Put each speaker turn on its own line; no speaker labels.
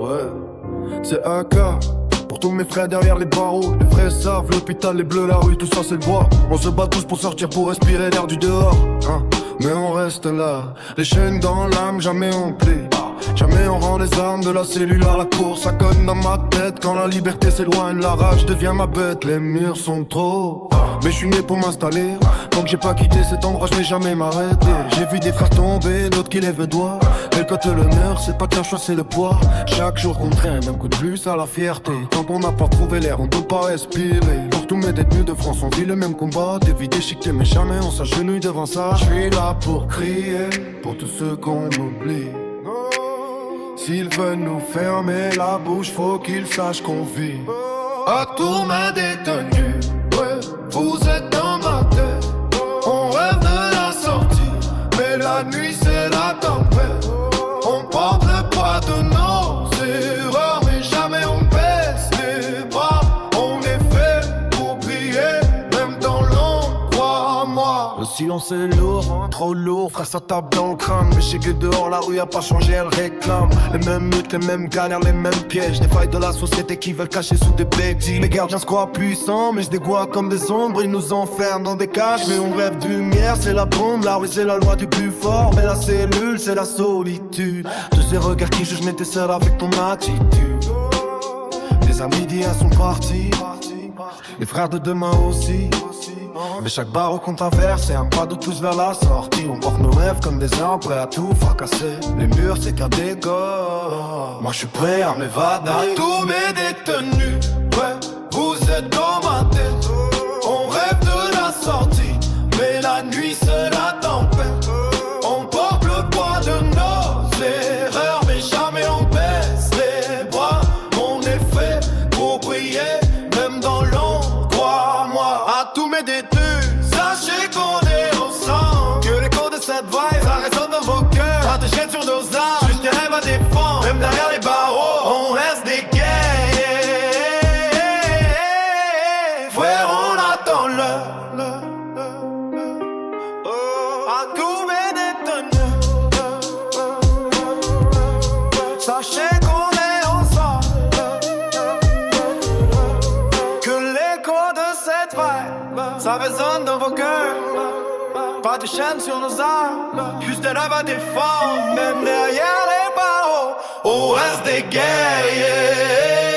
Ouais, c'est AK. Pour tous mes frères derrière les barreaux. Les frères savent, l'hôpital, les bleus, la rue, tout ça c'est le bois. On se bat tous pour sortir, pour respirer l'air du dehors, hein. Mais on reste là, les chaînes dans l'âme, jamais on plie. Jamais on rend les armes de la cellule à la course. Ça cogne dans ma tête quand la liberté s'éloigne. La rage devient ma bête, les murs sont trop. Mais je suis né pour m'installer. Donc j'ai pas quitté cet endroit, je vais jamais m'arrêter. J'ai vu des frères tomber, d'autres qui lèvent le doigt. Et quand l'honneur, c'est pas qu'un choix, c'est le poids. Chaque jour qu'on traîne, un coup de plus à la fierté. Tant qu'on n'a pas trouvé l'air, on peut pas respirer. Pour tous mes détenus de France, on vit le même combat. Des vies déchiquetées, mais jamais on s'agenouille devant ça. Je suis là pour crier, pour tous ceux qu'on oublie. S'ils veulent nous fermer la bouche, faut qu'ils sachent qu'on vit. À tous mes détenus, ouais, vous êtes dans ma tête. On rêve de la sortie, mais la nuit c'est la tempête. On porte le poids de nos erreurs, mais jamais on baisse les bras. On est fait pour briller, même dans l'ombre, crois-moi. Le silence est lourd, trop lourd, frère ça tape dans le crâne. Mais chez que dehors la rue a pas changé, elle réclame. Les mêmes meutes, les mêmes galères, les mêmes pièges. Des failles de la société qui veulent cacher sous des bêtises. Les gardiens se croient puissants, mais je dégoûte comme des ombres. Ils nous enferment dans des cages, mais on rêve de lumière. C'est la bombe, la rue c'est la loi du plus fort. Mais la cellule c'est la solitude. Tous ces regards qui jugent, mais t'es seul avec ton attitude. Les amis d'hier sont partis, les frères de demain aussi. Mais chaque barreau qu'on traverse, c'est un pas de tous vers la sortie. On porte nos rêves comme des armes, prêts à tout fracasser. Les murs, c'est qu'un décor. Moi je suis prêt à m'évader. Tous mes détenus, ouais, vous êtes dans ma tête. On rêve de la sortie, mais la nuit c'est la tempête. On porte le poids de nos erreurs, mais jamais on baisse les bras. On est fait pour briller, même dans l'ombre, crois-moi. À tous mes détenus, sachez qu'on est ensemble. Que l'écho de cette vibe, ça résonne dans vos cœurs. Pas de chaîne sur nos armes, juste des rêves à défendre. Même derrière les barreaux, on reste des guerriers. Frère, on attend l'heure. À tous mes détenus, sachez qu'on est ensemble. Que l'écho de cette vibe, ça résonne dans vos cœurs. Pas de chaîne sur nos armes, juste des rêves à défendre. Même derrière les barreaux, on reste des guerriers.